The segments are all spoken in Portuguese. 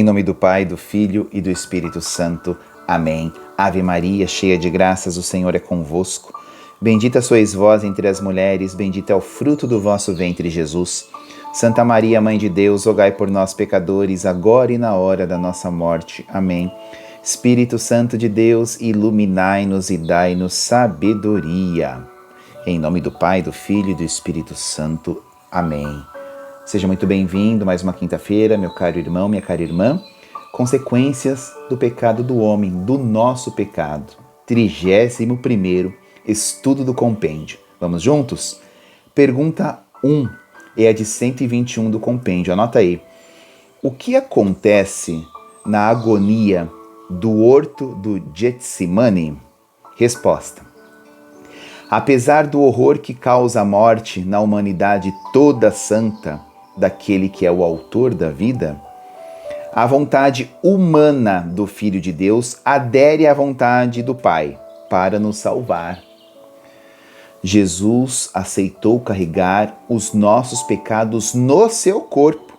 nome do Pai, do Filho e do Espírito Santo. Amém. Ave Maria, cheia de graças, o Senhor é convosco. Bendita sois vós entre as mulheres, bendito é o fruto do vosso ventre, Jesus. Santa Maria, Mãe de Deus, rogai por nós, pecadores, agora e na hora da nossa morte. Amém. Espírito Santo de Deus, iluminai-nos e dai-nos sabedoria. Em nome do Pai, do Filho e do Espírito Santo. Amém. Seja muito bem-vindo mais uma quinta-feira, meu caro irmão, minha cara irmã. Consequências do pecado do homem, do nosso pecado. 31º estudo do compêndio. Vamos juntos? Pergunta 1 é a de 121 do compêndio. Anota aí. O que acontece na agonia do horto do Getsemane? Resposta. Apesar do horror que causa a morte na humanidade toda santa daquele que é o autor da vida, a vontade humana do Filho de Deus adere à vontade do Pai para nos salvar. Jesus aceitou carregar os nossos pecados no seu corpo,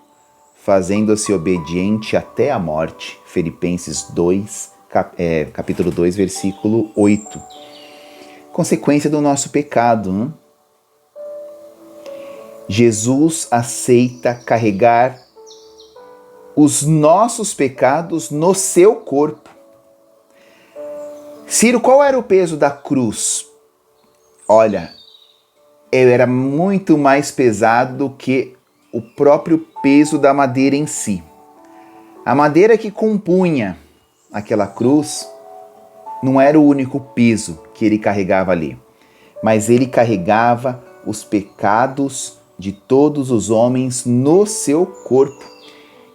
fazendo-se obediente até a morte. Filipenses 2, capítulo 2, versículo 8. Consequência do nosso pecado. Jesus aceita carregar os nossos pecados no seu corpo. Ciro, qual era o peso da cruz? Olha, ele era muito mais pesado do que o próprio peso da madeira em si. A madeira que compunha aquela cruz não era o único peso que ele carregava ali, mas ele carregava os pecados de todos os homens no seu corpo.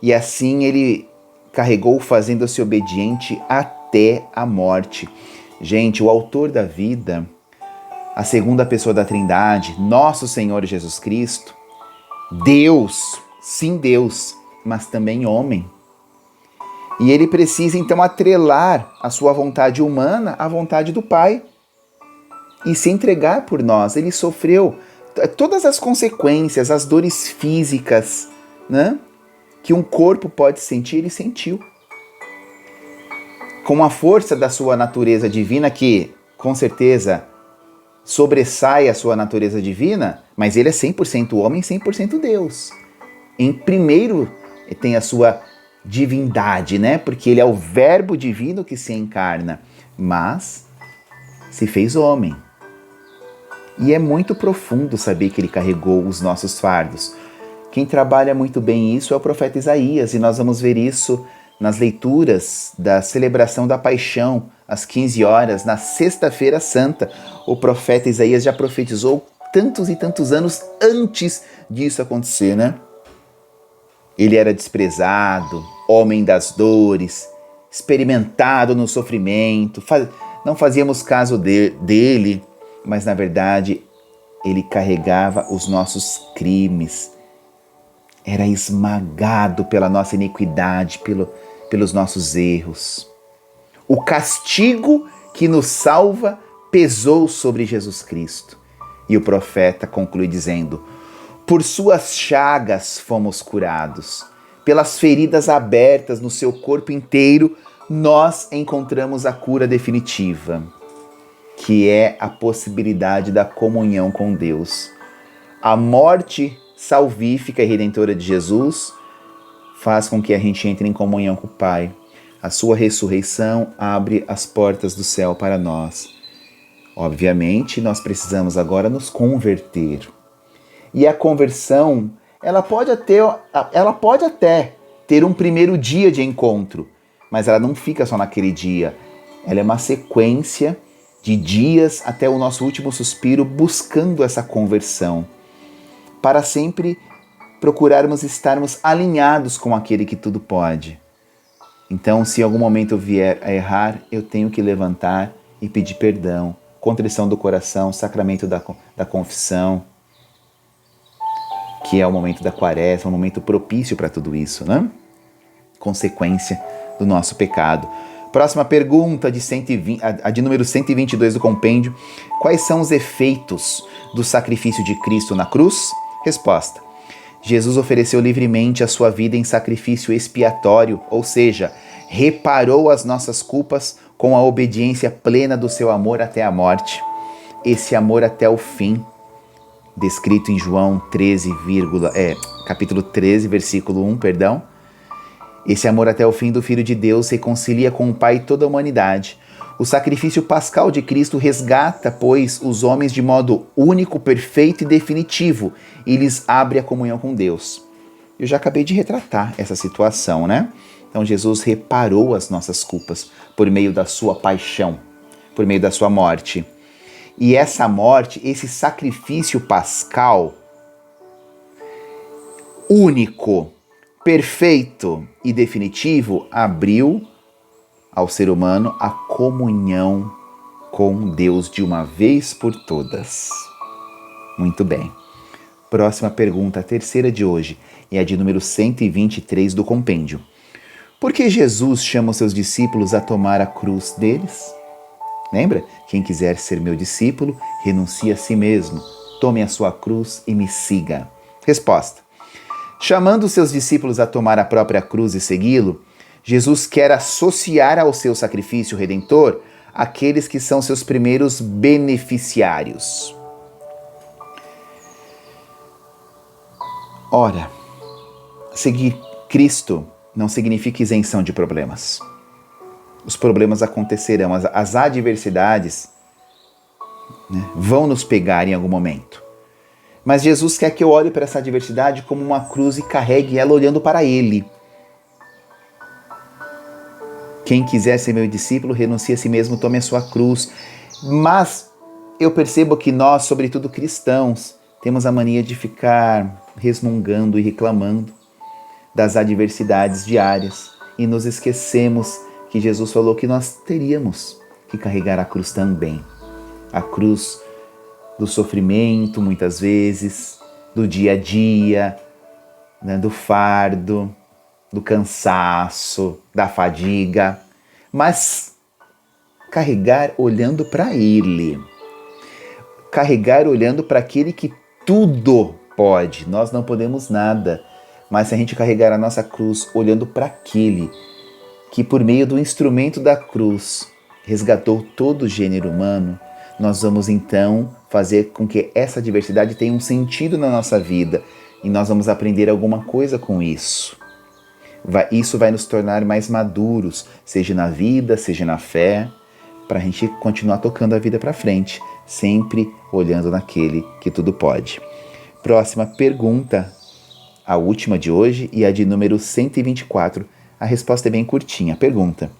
E assim ele carregou, fazendo-se obediente até a morte. Gente, o autor da vida, a segunda pessoa da Trindade, nosso Senhor Jesus Cristo, Deus, sim Deus, mas também homem. E ele precisa então atrelar a sua vontade humana à vontade do Pai e se entregar por nós. Ele sofreu todas as consequências, as dores físicas, né, que um corpo pode sentir, ele sentiu. Com a força da sua natureza divina, que com certeza sobressai a sua natureza divina, mas ele é 100% homem, 100% Deus. Em primeiro tem a sua divindade, né? Porque ele é o verbo divino que se encarna, mas se fez homem. E é muito profundo saber que ele carregou os nossos fardos. Quem trabalha muito bem isso é o profeta Isaías, e nós vamos ver isso nas leituras da celebração da Paixão, às 15 horas, na Sexta-feira Santa. O profeta Isaías já profetizou tantos e tantos anos antes disso acontecer, né? Ele era desprezado, homem das dores, experimentado no sofrimento, não fazíamos caso dele, mas na verdade ele carregava os nossos crimes, era esmagado pela nossa iniquidade, pelos nossos erros. O castigo que nos salva pesou sobre Jesus Cristo. E o profeta conclui dizendo: por suas chagas fomos curados, pelas feridas abertas no seu corpo inteiro, nós encontramos a cura definitiva, que é a possibilidade da comunhão com Deus. A morte salvífica e redentora de Jesus faz com que a gente entre em comunhão com o Pai. A sua ressurreição abre as portas do céu para nós. Obviamente, nós precisamos agora nos converter. E a conversão, ela pode até ter um primeiro dia de encontro, mas ela não fica só naquele dia. Ela é uma sequência de dias até o nosso último suspiro, buscando essa conversão, para sempre procurarmos estarmos alinhados com aquele que tudo pode. Então, se em algum momento eu vier a errar, eu tenho que levantar e pedir perdão, contrição do coração, sacramento da confissão, que é o momento da quaresma, um momento propício para tudo isso, né? Consequência do nosso pecado. Próxima pergunta, a de número 122 do compêndio. Quais são os efeitos do sacrifício de Cristo na cruz? Resposta. Jesus ofereceu livremente a sua vida em sacrifício expiatório, ou seja, reparou as nossas culpas com a obediência plena do seu amor até a morte. Esse amor até o fim, descrito em João 13, capítulo 13, versículo 1, perdão. Esse amor até o fim do Filho de Deus reconcilia com o Pai toda a humanidade. O sacrifício pascal de Cristo resgata, pois, os homens de modo único, perfeito e definitivo e lhes abre a comunhão com Deus. Eu já acabei de retratar essa situação, né? Então Jesus reparou as nossas culpas por meio da sua paixão, por meio da sua morte. E essa morte, esse sacrifício pascal, único, perfeito e definitivo, abriu ao ser humano a comunhão com Deus de uma vez por todas. Muito bem. Próxima pergunta, a terceira de hoje, é a de número 123 do compêndio. Por que Jesus chama os seus discípulos a tomar a cruz deles? Lembra? Quem quiser ser meu discípulo, renuncie a si mesmo, tome a sua cruz e me siga. Resposta. Chamando seus discípulos a tomar a própria cruz e segui-lo, Jesus quer associar ao seu sacrifício redentor aqueles que são seus primeiros beneficiários. Ora, seguir Cristo não significa isenção de problemas. Os problemas acontecerão, as adversidades, né, vão nos pegar em algum momento. Mas Jesus quer que eu olhe para essa adversidade como uma cruz e carregue ela olhando para Ele. Quem quiser ser meu discípulo, renuncie a si mesmo, tome a sua cruz. Mas eu percebo que nós, sobretudo cristãos, temos a mania de ficar resmungando e reclamando das adversidades diárias e nos esquecemos que Jesus falou que nós teríamos que carregar a cruz também. A cruz do sofrimento, muitas vezes, do dia a dia, né, do fardo, do cansaço, da fadiga, mas carregar olhando para Ele. Carregar olhando para aquele que tudo pode. Nós não podemos nada, mas se a gente carregar a nossa cruz olhando para aquele que por meio do instrumento da cruz resgatou todo o gênero humano, nós vamos então fazer com que essa adversidade tenha um sentido na nossa vida e nós vamos aprender alguma coisa com isso. Isso vai nos tornar mais maduros, seja na vida, seja na fé, para a gente continuar tocando a vida para frente, sempre olhando naquele que tudo pode. Próxima pergunta, a última de hoje e a de número 124. A resposta é bem curtinha. Pergunta: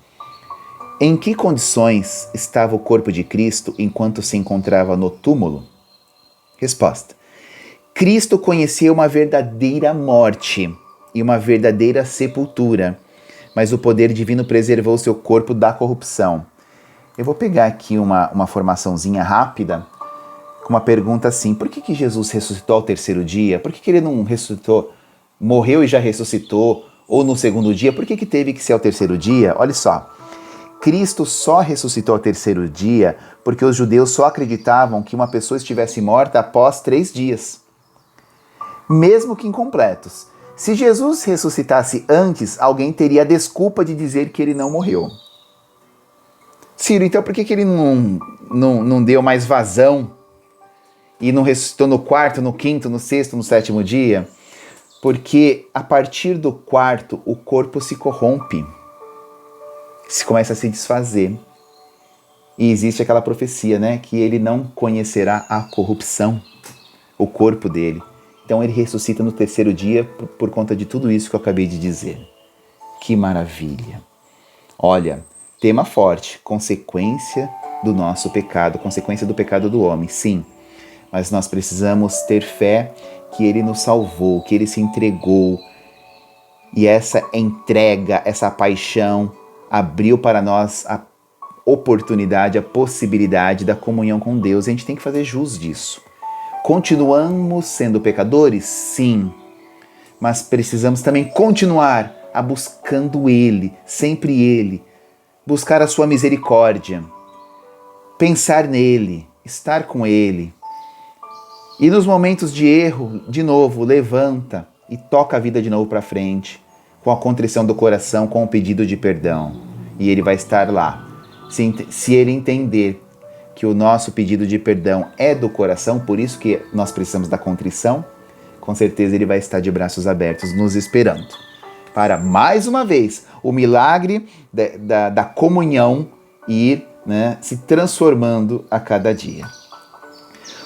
em que condições estava o corpo de Cristo enquanto se encontrava no túmulo? Resposta: Cristo conheceu uma verdadeira morte e uma verdadeira sepultura, mas o poder divino preservou seu corpo da corrupção. Eu vou pegar aqui uma formaçãozinha rápida, com uma pergunta assim: por que Jesus ressuscitou ao terceiro dia? Por que ele não ressuscitou, morreu e já ressuscitou, ou no segundo dia? Por que teve que ser ao terceiro dia? Olha só, Cristo só ressuscitou ao terceiro dia porque os judeus só acreditavam que uma pessoa estivesse morta após 3 dias, mesmo que incompletos. Se Jesus ressuscitasse antes, alguém teria a desculpa de dizer que ele não morreu. Ciro, então por que ele não deu mais vazão e não ressuscitou no 4º, no 5º, no 6º, no 7º dia? Porque a partir do 4º, o corpo se corrompe, se começa a se desfazer. E existe aquela profecia, né, que ele não conhecerá a corrupção, o corpo dele. Então ele ressuscita no terceiro dia por conta de tudo isso que eu acabei de dizer. Que maravilha! Olha, tema forte, consequência do nosso pecado, consequência do pecado do homem, sim. Mas nós precisamos ter fé que ele nos salvou, que ele se entregou. E essa entrega, essa paixão abriu para nós a oportunidade, a possibilidade da comunhão com Deus. E a gente tem que fazer jus disso. Continuamos sendo pecadores? Sim. Mas precisamos também continuar a buscando Ele, sempre Ele. Buscar a sua misericórdia. Pensar nele, estar com Ele. E nos momentos de erro, de novo, levanta, e toca a vida de novo para frente, com a contrição do coração, com o pedido de perdão. E ele vai estar lá. Se ele entender que o nosso pedido de perdão é do coração, por isso que nós precisamos da contrição, com certeza ele vai estar de braços abertos nos esperando. Para, mais uma vez, o milagre da comunhão ir, né, se transformando a cada dia.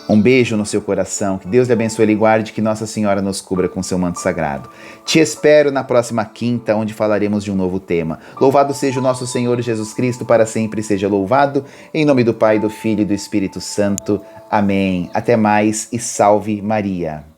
Um beijo no seu coração, que Deus lhe abençoe e lhe guarde, que Nossa Senhora nos cubra com seu manto sagrado. Te espero na próxima quinta, onde falaremos de um novo tema. Louvado seja o nosso Senhor Jesus Cristo, para sempre seja louvado. Em nome do Pai, do Filho e do Espírito Santo. Amém. Até mais e salve Maria.